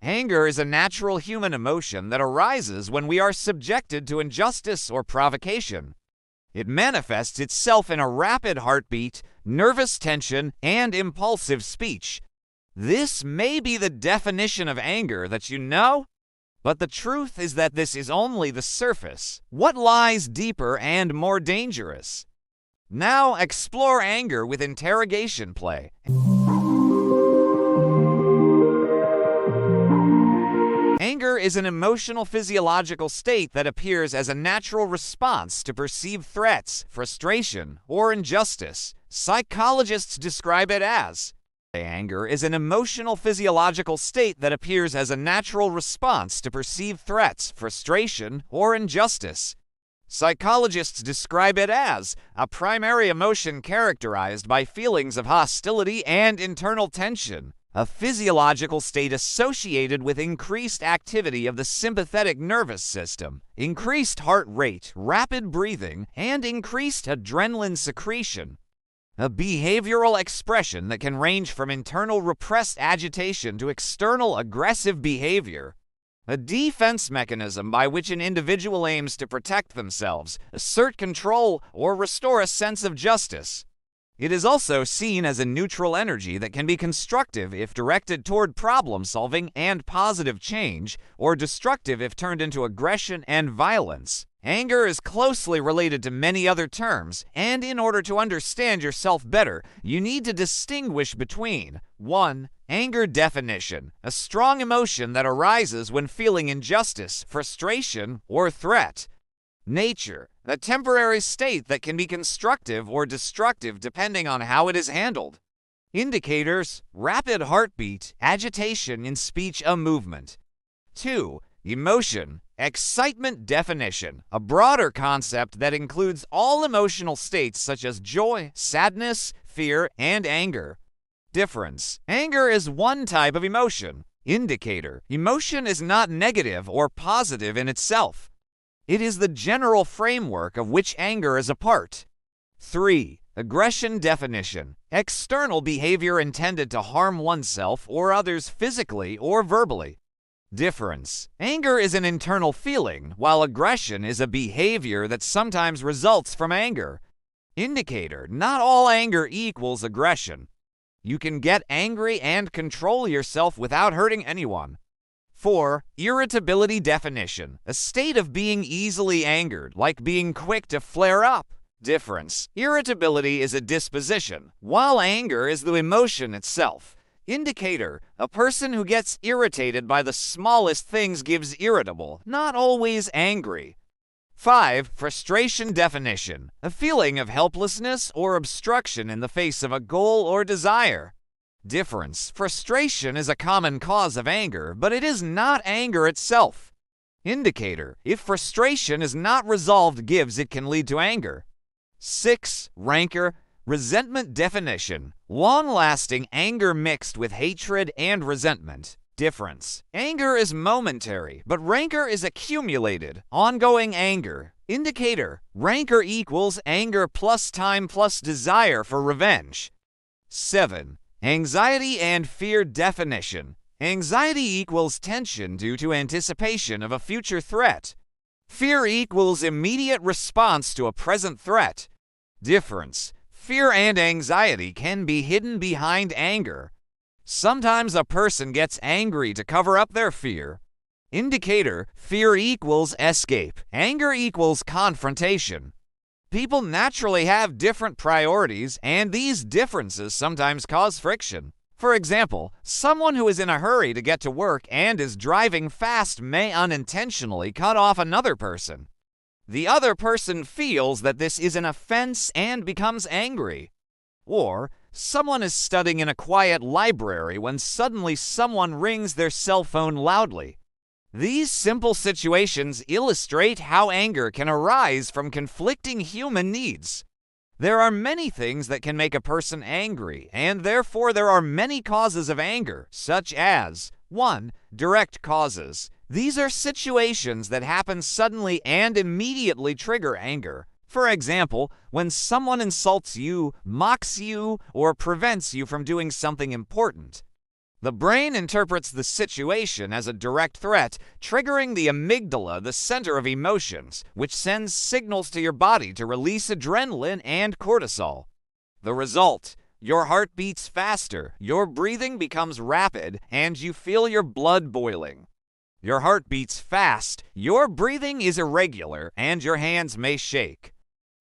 Anger is a natural human emotion that arises when we are subjected to injustice or provocation. It manifests itself in a rapid heartbeat, nervous tension, and impulsive speech. This may be the definition of anger that you know, but the truth is that this is only the surface. What lies deeper and more dangerous? Now explore anger with interrogation play. Anger is an emotional physiological state that appears as a natural response to perceived threats, frustration, or injustice. Psychologists describe it as anger is an emotional physiological state that appears as a natural response to perceived threats, frustration, or injustice. Psychologists describe it as a primary emotion characterized by feelings of hostility and internal tension, a physiological state associated with increased activity of the sympathetic nervous system, increased heart rate, rapid breathing, and increased adrenaline secretion. A behavioral expression that can range from internal repressed agitation to external aggressive behavior. A defense mechanism by which an individual aims to protect themselves, assert control, or restore a sense of justice. It is also seen as a neutral energy that can be constructive if directed toward problem-solving and positive change, or destructive if turned into aggression and violence. Anger is closely related to many other terms, and in order to understand yourself better, you need to distinguish between 1. Anger definition, a strong emotion that arises when feeling injustice, frustration, or threat. Nature, a temporary state that can be constructive or destructive depending on how it is handled. Indicators, rapid heartbeat, agitation in speech, a movement. 2. Emotion, excitement definition, a broader concept that includes all emotional states such as joy, sadness, fear, and anger. Difference, anger is one type of emotion. Indicator, emotion is not negative or positive in itself. It is the general framework of which anger is a part. 3. Aggression definition, external behavior intended to harm oneself or others physically or verbally. Difference, anger is an internal feeling, while aggression is a behavior that sometimes results from anger. Indicator, not all anger equals aggression. You can get angry and control yourself without hurting anyone. 4. Irritability definition, a state of being easily angered, like being quick to flare up. Difference, irritability is a disposition, while anger is the emotion itself. Indicator, a person who gets irritated by the smallest things gives irritable, not always angry. 5. Frustration definition, a feeling of helplessness or obstruction in the face of a goal or desire. Difference, frustration is a common cause of anger, but it is not anger itself. Indicator, if frustration is not resolved it can lead to anger. 6. Rancor, resentment definition, long-lasting anger mixed with hatred and resentment. Difference, anger is momentary, but rancor is accumulated, ongoing anger. Indicator, rancor equals anger plus time plus desire for revenge. 7. Anxiety and fear definition, anxiety equals tension due to anticipation of a future threat. Fear equals immediate response to a present threat. Difference, fear and anxiety can be hidden behind anger. Sometimes a person gets angry to cover up their fear. Indicator, fear equals escape, anger equals confrontation. People naturally have different priorities, and these differences sometimes cause friction. For example, someone who is in a hurry to get to work and is driving fast may unintentionally cut off another person. The other person feels that this is an offense and becomes angry. Or, someone is studying in a quiet library when suddenly someone rings their cell phone loudly. These simple situations illustrate how anger can arise from conflicting human needs. There are many things that can make a person angry, and therefore there are many causes of anger, such as 1. Direct causes. These are situations that happen suddenly and immediately trigger anger. For example, when someone insults you, mocks you, or prevents you from doing something important. The brain interprets the situation as a direct threat, triggering the amygdala, the center of emotions, which sends signals to your body to release adrenaline and cortisol. The result: your heart beats faster, your breathing becomes rapid, and you feel your blood boiling. Your heart beats fast, your breathing is irregular, and your hands may shake.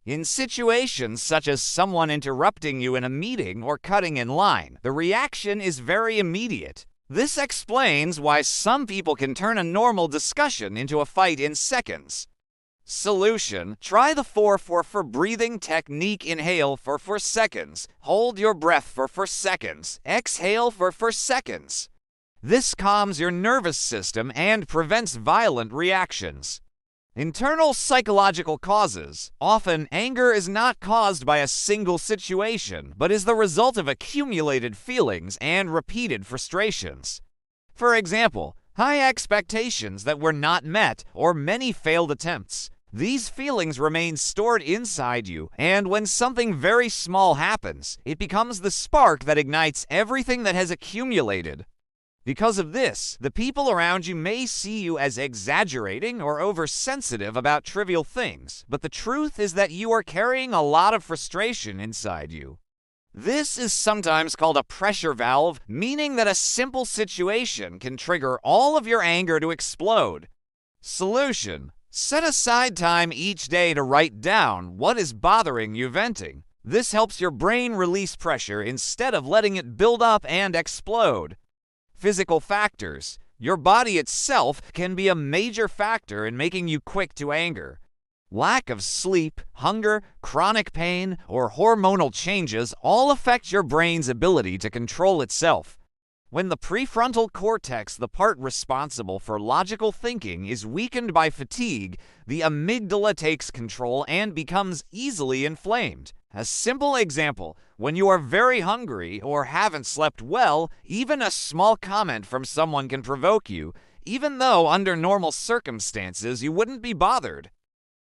In situations such as someone interrupting you in a meeting or cutting in line, the reaction is very immediate. This explains why some people can turn a normal discussion into a fight in seconds. Solution: try the 4-4 breathing technique. Inhale for 4 seconds, hold your breath for 4 seconds, exhale for 4 seconds. This calms your nervous system and prevents violent reactions. Internal psychological causes. Often, anger is not caused by a single situation, but is the result of accumulated feelings and repeated frustrations. For example, high expectations that were not met or many failed attempts. These feelings remain stored inside you, and when something very small happens, it becomes the spark that ignites everything that has accumulated. Because of this, the people around you may see you as exaggerating or oversensitive about trivial things, but the truth is that you are carrying a lot of frustration inside you. This is sometimes called a pressure valve, meaning that a simple situation can trigger all of your anger to explode. Solution: set aside time each day to write down what is bothering you venting. This helps your brain release pressure instead of letting it build up and explode. Physical factors. Your body itself can be a major factor in making you quick to anger. Lack of sleep, hunger, chronic pain, or hormonal changes all affect your brain's ability to control itself. When the prefrontal cortex, the part responsible for logical thinking, is weakened by fatigue, the amygdala takes control and becomes easily inflamed. A simple example: when you are very hungry or haven't slept well, even a small comment from someone can provoke you, even though under normal circumstances you wouldn't be bothered.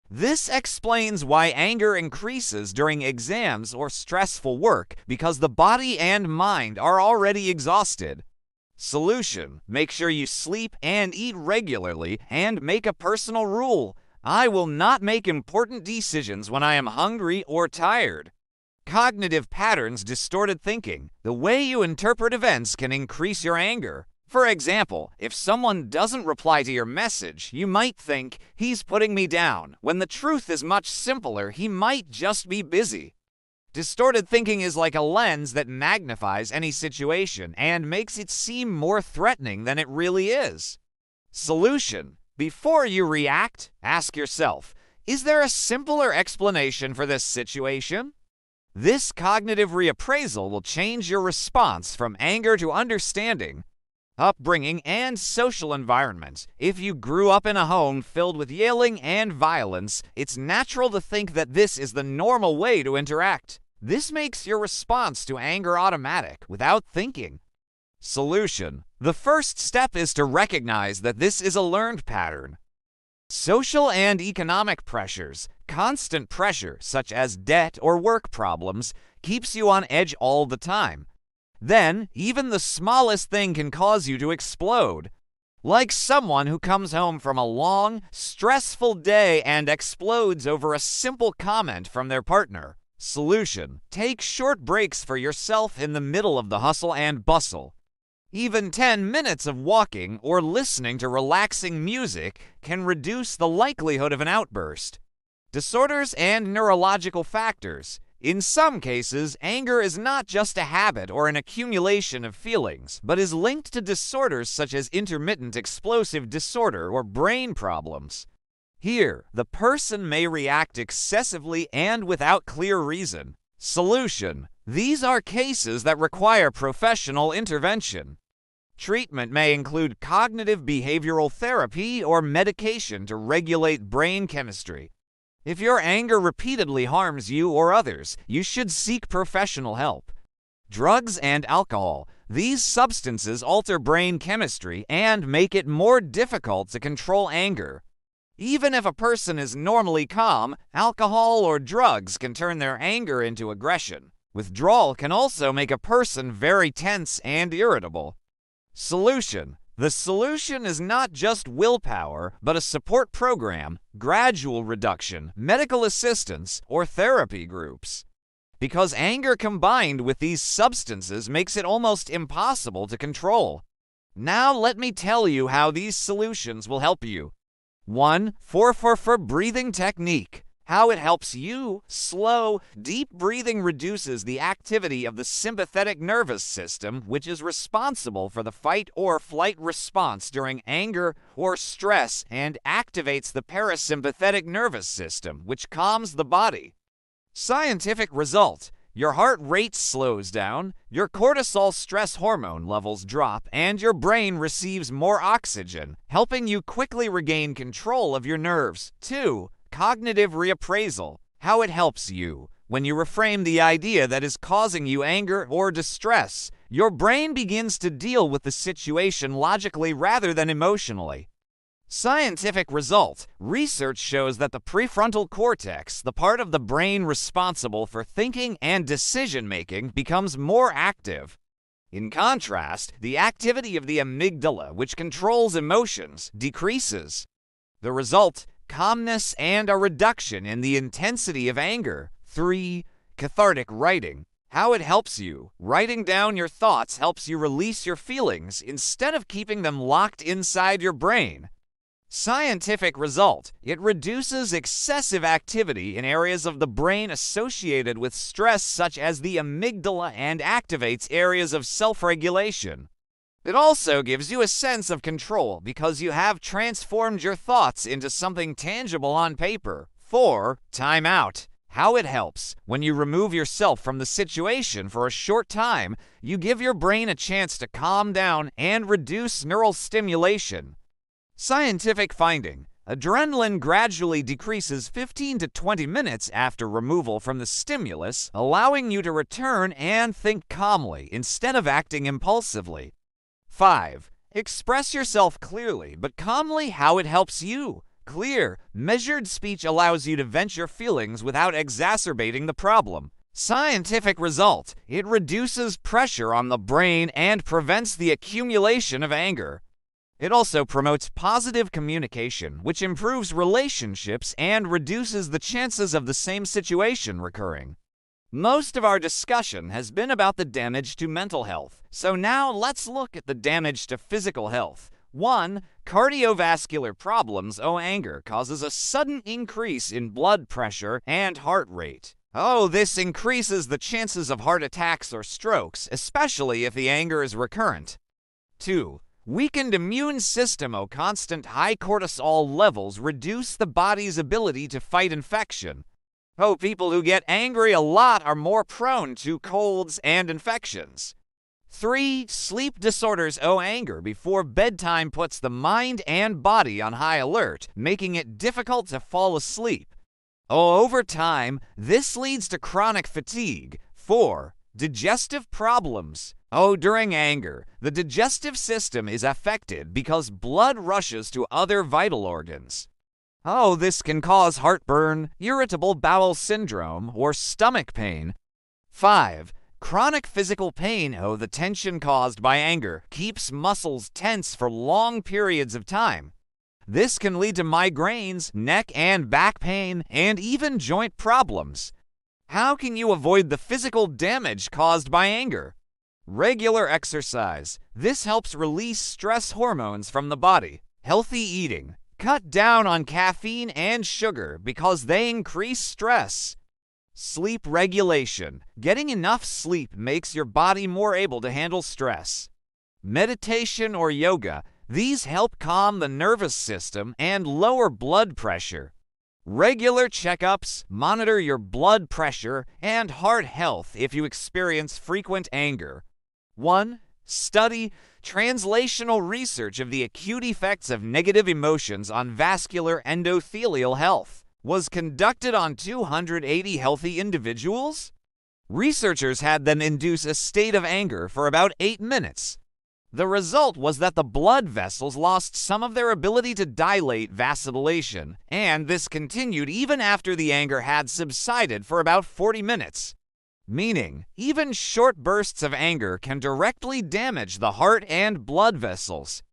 This explains why anger increases during exams or stressful work, because the body and mind are already exhausted. Solution: make sure you sleep and eat regularly, and make a personal rule: I will not make important decisions when I am hungry or tired. Cognitive patterns. Distorted thinking. The way you interpret events can increase your anger. For example, if someone doesn't reply to your message, you might think, he's putting me down, when the truth is much simpler: he might just be busy. Distorted thinking is like a lens that magnifies any situation and makes it seem more threatening than it really is. Solution: before you react, ask yourself, is there a simpler explanation for this situation? This cognitive reappraisal will change your response from anger to understanding. Upbringing and social environment. If you grew up in a home filled with yelling and violence, it's natural to think that this is the normal way to interact. This makes your response to anger automatic, without thinking. Solution: the first step is to recognize that this is a learned pattern. Social and economic pressures. Constant pressure, such as debt or work problems, keeps you on edge all the time. Then, even the smallest thing can cause you to explode. Like someone who comes home from a long, stressful day and explodes over a simple comment from their partner. Solution: take short breaks for yourself in the middle of the hustle and bustle. Even 10 minutes of walking or listening to relaxing music can reduce the likelihood of an outburst. Disorders and neurological factors. In some cases, anger is not just a habit or an accumulation of feelings, but is linked to disorders such as intermittent explosive disorder or brain problems. Here, the person may react excessively and without clear reason. Solution: these are cases that require professional intervention. Treatment may include cognitive behavioral therapy or medication to regulate brain chemistry. If your anger repeatedly harms you or others, you should seek professional help. Drugs and alcohol. These substances alter brain chemistry and make it more difficult to control anger. Even if a person is normally calm, alcohol or drugs can turn their anger into aggression. Withdrawal can also make a person very tense and irritable. Solution. The solution is not just willpower, but a support program, gradual reduction, medical assistance, or therapy groups. Because anger combined with these substances makes it almost impossible to control. Now let me tell you how these solutions will help you. 1. 4 breathing technique. How it helps you. Slow, deep breathing reduces the activity of the sympathetic nervous system, which is responsible for the fight or flight response during anger or stress, and activates the parasympathetic nervous system, which calms the body. Scientific result. Your heart rate slows down, your cortisol stress hormone levels drop, and your brain receives more oxygen, helping you quickly regain control of your nerves. 2. Cognitive reappraisal. How it helps you. When you reframe the idea that is causing you anger or distress, your brain begins to deal with the situation logically rather than emotionally. Scientific result. Research shows that the prefrontal cortex, the part of the brain responsible for thinking and decision-making, becomes more active. In contrast, the activity of the amygdala, which controls emotions, decreases. The result, calmness and a reduction in the intensity of anger. 3. Cathartic writing. How it helps you. Writing down your thoughts helps you release your feelings instead of keeping them locked inside your brain. Scientific result. It reduces excessive activity in areas of the brain associated with stress such as the amygdala and activates areas of self-regulation. It also gives you a sense of control because you have transformed your thoughts into something tangible on paper. 4. Time out. How it helps. When you remove yourself from the situation for a short time, you give your brain a chance to calm down and reduce neural stimulation. Scientific finding. Adrenaline gradually decreases 15 to 20 minutes after removal from the stimulus, allowing you to return and think calmly instead of acting impulsively. 5. Express yourself clearly but calmly. How it helps you. Clear, measured speech allows you to vent your feelings without exacerbating the problem. Scientific result. It reduces pressure on the brain and prevents the accumulation of anger. It also promotes positive communication, which improves relationships and reduces the chances of the same situation recurring. Most of our discussion has been about the damage to mental health, so now let's look at the damage to physical health. 1. Cardiovascular problems. Anger causes a sudden increase in blood pressure and heart rate. This increases the chances of heart attacks or strokes, especially if the anger is recurrent. 2. Weakened immune system. Constant high cortisol levels reduce the body's ability to fight infection. People who get angry a lot are more prone to colds and infections. 3. Sleep disorders. Anger before bedtime puts the mind and body on high alert, making it difficult to fall asleep. Over time, this leads to chronic fatigue. 4. Digestive problems. During anger, the digestive system is affected because blood rushes to other vital organs. This can cause heartburn, irritable bowel syndrome, or stomach pain. 5. Chronic physical pain. The tension caused by anger keeps muscles tense for long periods of time. This can lead to migraines, neck and back pain, and even joint problems. How can you avoid the physical damage caused by anger? Regular exercise. This helps release stress hormones from the body. Healthy eating. Cut down on caffeine and sugar because they increase stress. Sleep regulation. Getting enough sleep makes your body more able to handle stress. Meditation or yoga. These help calm the nervous system and lower blood pressure. Regular checkups. Monitor your blood pressure and heart health if you experience frequent anger. 1. Study. Translational research of the acute effects of negative emotions on vascular endothelial health was conducted on 280 healthy individuals. Researchers had them induce a state of anger for about 8 minutes. The result was that the blood vessels lost some of their ability to dilate vasodilation, and this continued even after the anger had subsided for about 40 minutes. meaning even short bursts of anger can directly damage the heart and blood vessels.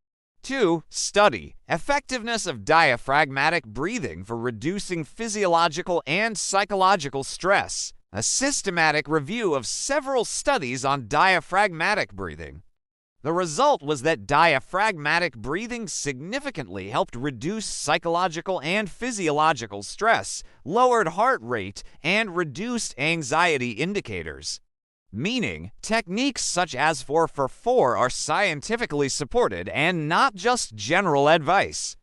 2. Study effectiveness of diaphragmatic breathing for reducing physiological and psychological stress. A systematic review of several studies on diaphragmatic breathing. The result was that diaphragmatic breathing significantly helped reduce psychological and physiological stress, lowered heart rate, and reduced anxiety indicators. Meaning, techniques such as 4-for-4 are scientifically supported and not just general advice.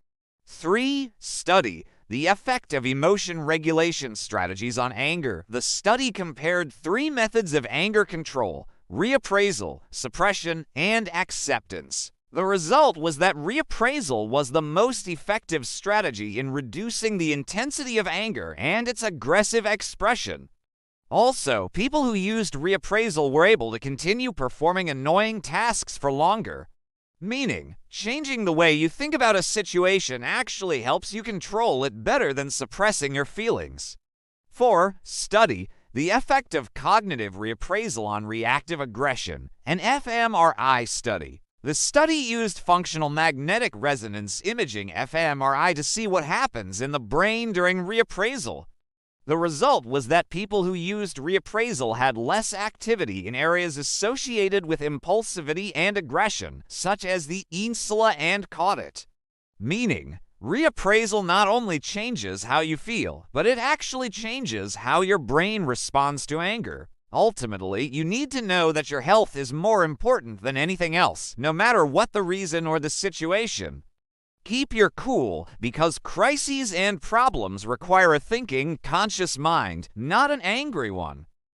3. Study the effect of emotion regulation strategies on anger. The study compared 3 methods of anger control: reappraisal, suppression, and acceptance. The result was that reappraisal was the most effective strategy in reducing the intensity of anger and its aggressive expression. Also, people who used reappraisal were able to continue performing annoying tasks for longer. Meaning, changing the way you think about a situation actually helps you control it better than suppressing your feelings. 4. Study the effect of cognitive reappraisal on reactive aggression. An fMRI study. The study used functional magnetic resonance imaging fMRI to see what happens in the brain during reappraisal. The result was that people who used reappraisal had less activity in areas associated with impulsivity and aggression, such as the insula and caudate. Meaning, reappraisal not only changes how you feel, but it actually changes how your brain responds to anger. Ultimately, you need to know that your health is more important than anything else, no matter what the reason or the situation. Keep your cool, because crises and problems require a thinking, conscious mind, not an angry one.